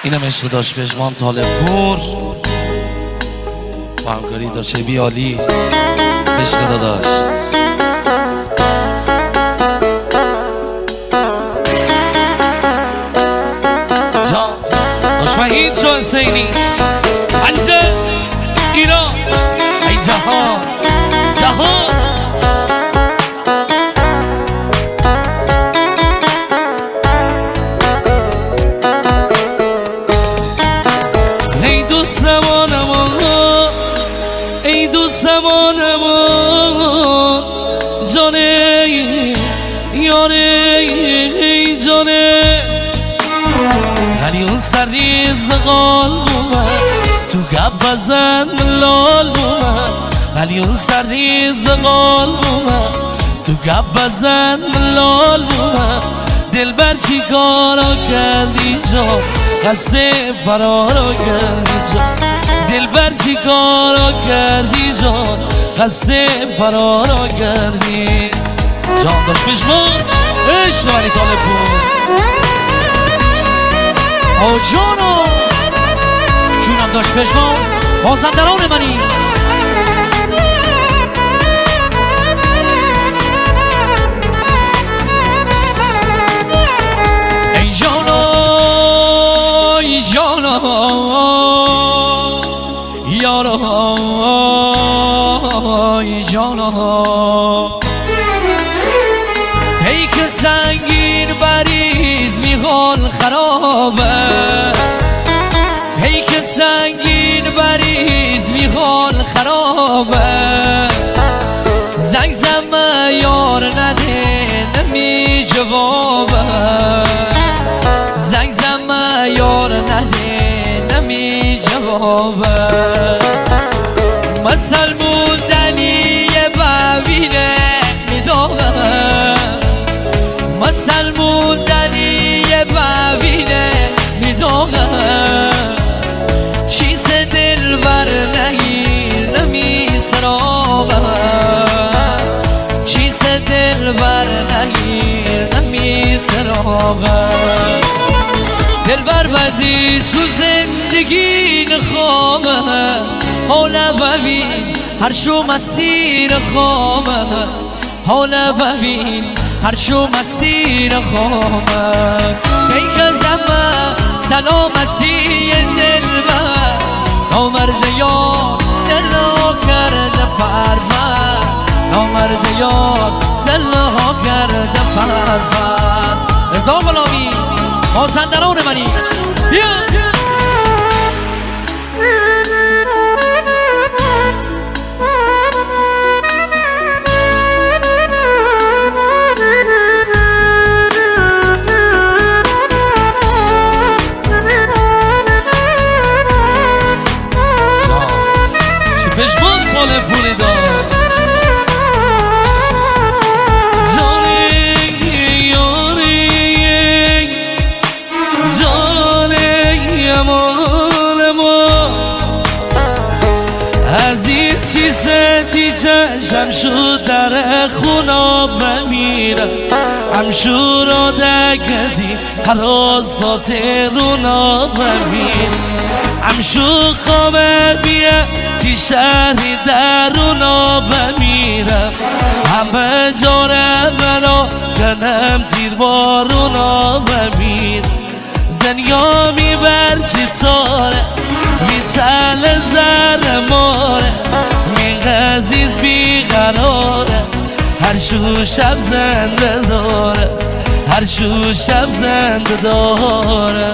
اینم عشق داشت پژمان طالب پور با همکاری داشت بی عالی عشق داداش جان داشت وحید شو حسینی انجا ایران ای جهان جهان ای دوست زمانمان ای دوست زمانمان جانه یاره ای جانه ولی اون سریز قال بومد تو گپ بزن لال بومد ولی اون سریز قال بومد تو گپ بزن لال بومد دلبر چی کارا کردی جان قصه فرارا کردی جان دلبر چی کارا کردی جان قصه فرارا کردی جان داشت پژمان عشق ولی طالب پور آو جانو جونم داشت پژمان مازندران منی ای جانو ای جانو یارو ای جانو پیک سنگین بریز میخوال خرابه پیک سنگین بریز میخوال خرابه زنگ زمه یار نده نمی جوابه زنگ زمه یار نده نمی جوابه مثل موندنی ببینه میداغه مثل موندنی ببینه میداغه چیز دل بر نگیر نمی سراغه چیز دل بر نگیر نمی سراغه دل بر بدی تو زندگی نخوامه حالا ببین هر شو مسیر خوامه حالا ببین هر شو مسیر خوامه پیک زمه سلامتی دل بر نامرد یار دل ها کرده فرفر نامرد یار دل ها کرده فرفر رضا غلامی مازندران منی بیا پژمان طالب پوری داد جانه یاره جانه امان ما عزیز چیزی چشم شد در خونا بمیرم همشورا دکتی حراسات رونا بمیر همشو خوابه بیا تی شهری درونا بمیرم همه جاره برا کنم تیر بارونا بمیر دنیا میبر چی تاره میتل زر ماره می عزیز بیقراره هر شو شب زنده داره هر شو شب زنده داره